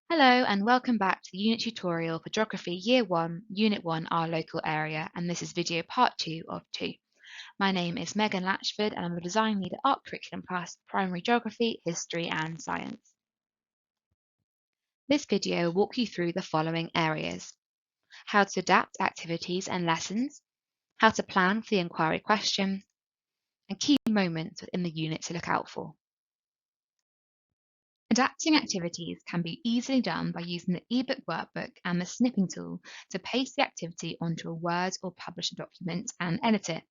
Hello and welcome back to the unit tutorial for Geography Year 1, Unit 1, Our Local Area, and this is video part 2 of 2. My name is Megan Latchford and I'm the Design Lead at Art Curriculum Plus, Primary Geography, History and Science. This video will walk you through the following areas: how to adapt activities and lessons, how to plan for the Enquiry Question, and key moments within the unit to look out for. Adapting activities can be easily done by using the ebook workbook and the snipping tool to paste the activity onto a Word or Publisher document and edit it.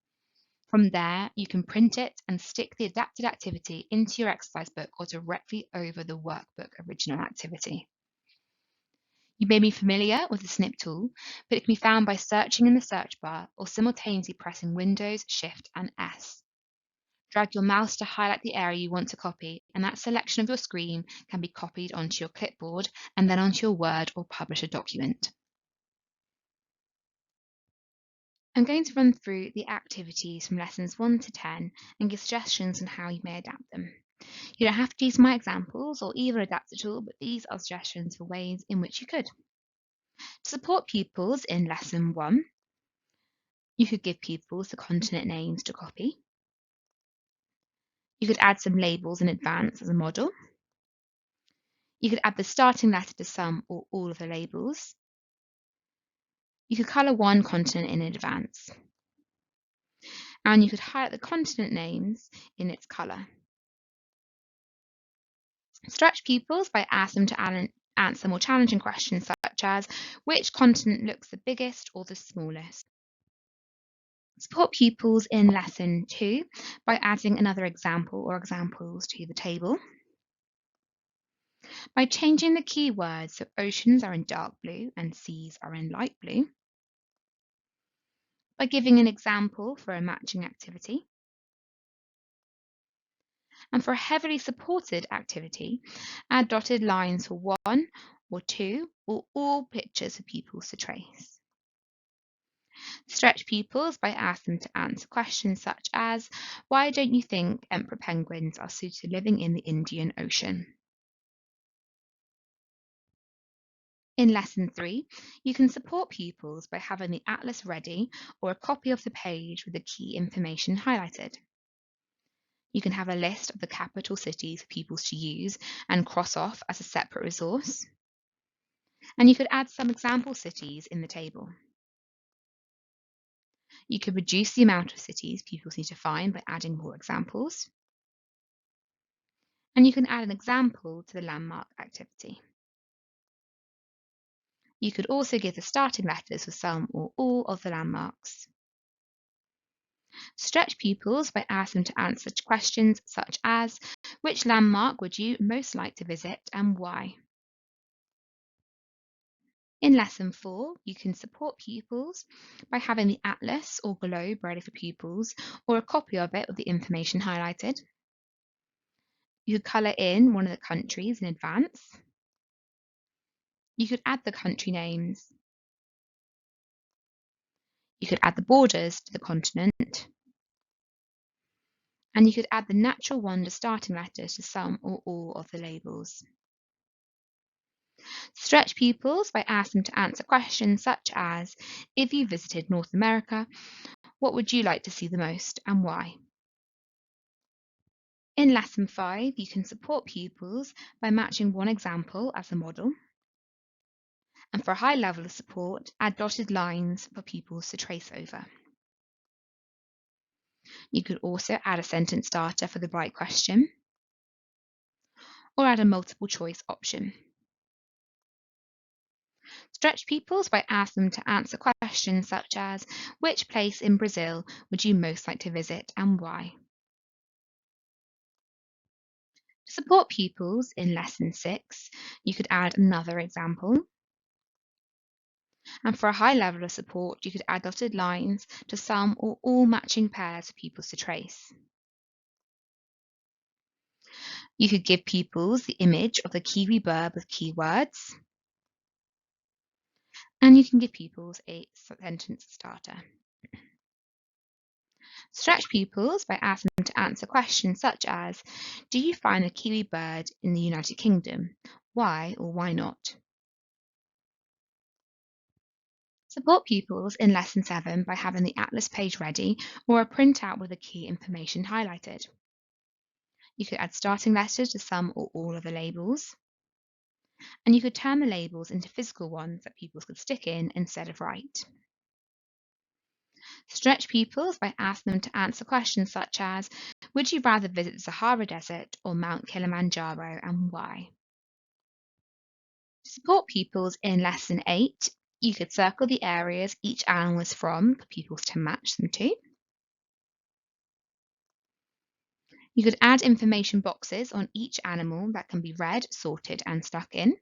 From there, you can print it and stick the adapted activity into your exercise book or directly over the workbook original activity. You may be familiar with the snip tool, but it can be found by searching in the search bar or simultaneously pressing Windows, Shift and S. Drag your mouse to highlight the area you want to copy, and that selection of your screen can be copied onto your clipboard and then onto your Word or Publisher document. I'm going to run through the activities from lessons 1 to 10 and give suggestions on how you may adapt them. You don't have to use my examples or even adapt at all, but these are suggestions for ways in which you could. To support pupils in lesson 1, you could give pupils the continent names to copy. You could add some labels in advance as a model. You could add the starting letter to some or all of the labels. You could colour one continent in advance. And you could highlight the continent names in its colour. Stretch pupils by asking them to answer more challenging questions such as which continent looks the biggest or the smallest. Support pupils in lesson 2 by adding another example or examples to the table. By changing the keywords so oceans are in dark blue and seas are in light blue. By giving an example for a matching activity. And for a heavily supported activity, add dotted lines for 1 or 2 or all pictures for pupils to trace. Stretch pupils by asking them to answer questions such as, why don't you think emperor penguins are suited to living in the Indian Ocean? In lesson 3, you can support pupils by having the atlas ready or a copy of the page with the key information highlighted. You can have a list of the capital cities for pupils to use and cross off as a separate resource. And you could add some example cities in the table. You could reduce the amount of cities pupils need to find by adding more examples. And you can add an example to the landmark activity. You could also give the starting letters for some or all of the landmarks. Stretch pupils by asking them to answer questions such as, which landmark would you most like to visit and why? In lesson 4, you can support pupils by having the atlas or globe ready for pupils or a copy of it with the information highlighted. You could colour in one of the countries in advance. You could add the country names. You could add the borders to the continent. And you could add the natural wonder starting letters to some or all of the labels. Stretch pupils by asking them to answer questions such as, if you visited North America, what would you like to see the most and why? In lesson 5, you can support pupils by matching one example as a model. And for a high level of support, add dotted lines for pupils to trace over. You could also add a sentence starter for the right question, or add a multiple choice option. Stretch pupils by asking them to answer questions such as, which place in Brazil would you most like to visit and why? To support pupils in lesson 6, you could add another example. And for a high level of support, you could add dotted lines to some or all matching pairs for pupils to trace. You could give pupils the image of the Kiwi bird with keywords. And you can give pupils a sentence starter. Stretch pupils by asking them to answer questions such as, do you find a Kiwi bird in the United Kingdom? why or why not. Support pupils in Lesson 7 by having the Atlas page ready or a printout with the key information highlighted. You could add starting letters to some or all of the labels, and you could turn the labels into physical ones that pupils could stick in instead of write. Stretch pupils by asking them to answer questions such as, would you rather visit the Sahara Desert or Mount Kilimanjaro and why? To support pupils in Lesson 8, you could circle the areas each animal is from for pupils to match them to. You could add information boxes on each animal that can be read, sorted, and stuck in.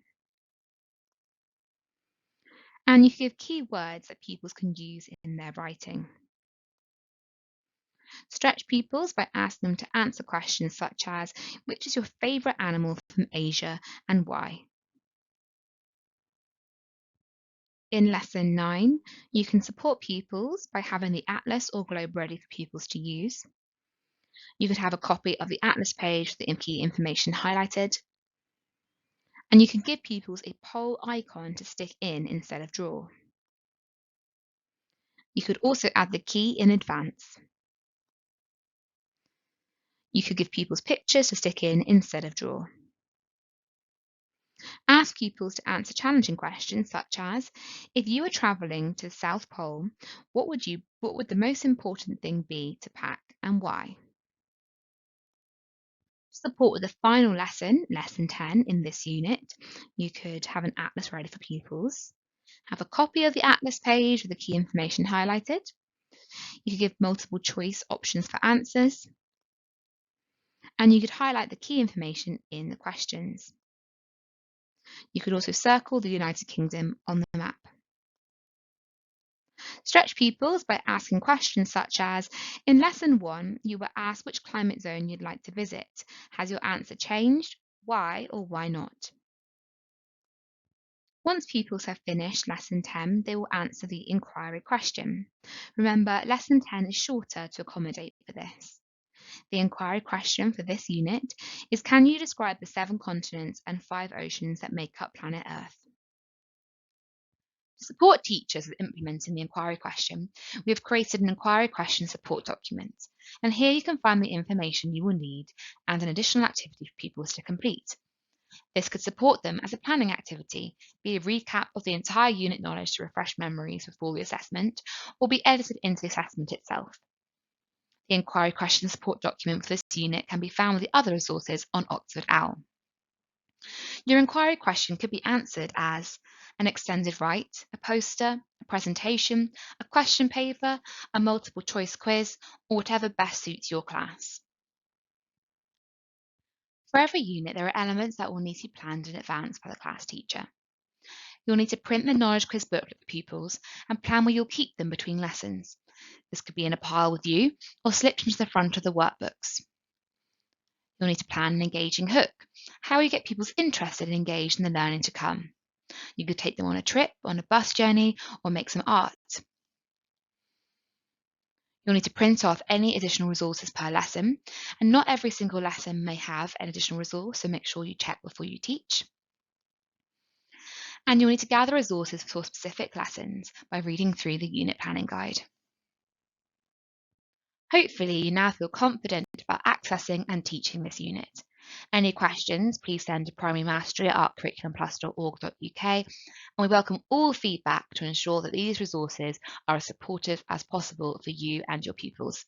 And you could give key words that pupils can use in their writing. Stretch pupils by asking them to answer questions such as, which is your favourite animal from Asia and why? In Lesson 9, you can support pupils by having the atlas or globe ready for pupils to use. You could have a copy of the atlas page with the key information highlighted. And you can give pupils a poll icon to stick in instead of draw. You could also add the key in advance. You could give pupils pictures to stick in instead of draw. Ask pupils to answer challenging questions such as, if you were travelling to the South Pole, what would the most important thing be to pack and why? To support with the final lesson, lesson 10 in this unit, you could have an atlas ready for pupils, have a copy of the atlas page with the key information highlighted. You could give multiple choice options for answers, and you could highlight the key information in the questions. You could also circle the United Kingdom on the map. Stretch pupils by asking questions such as, in Lesson 1, you were asked which climate zone you'd like to visit. Has your answer changed? Why or why not? Once pupils have finished Lesson 10, they will answer the inquiry question. Remember, Lesson 10 is shorter to accommodate for this. The inquiry question for this unit is, can you describe the 7 continents and 5 oceans that make up planet Earth? To support teachers with implementing the inquiry question, we have created an inquiry question support document, and here you can find the information you will need and an additional activity for pupils to complete. This could support them as a planning activity, be a recap of the entire unit knowledge to refresh memories before the assessment, or be edited into the assessment itself. The inquiry question support document for this unit can be found with the other resources on Oxford OWL. Your inquiry question could be answered as an extended write, a poster, a presentation, a question paper, a multiple choice quiz, or whatever best suits your class. For every unit, there are elements that will need to be planned in advance by the class teacher. You'll need to print the knowledge quiz booklet for pupils and plan where you'll keep them between lessons. This could be in a pile with you or slipped into the front of the workbooks. You'll need to plan an engaging hook. How you get pupils interested and engaged in the learning to come. You could take them on a trip, on a bus journey, or make some art. You'll need to print off any additional resources per lesson, and not every single lesson may have an additional resource, so make sure you check before you teach. And you'll need to gather resources for specific lessons by reading through the unit planning guide. Hopefully, you now feel confident about accessing and teaching this unit. Any questions, please send to primarymastery@curriculumplus.org.uk, and we welcome all feedback to ensure that these resources are as supportive as possible for you and your pupils.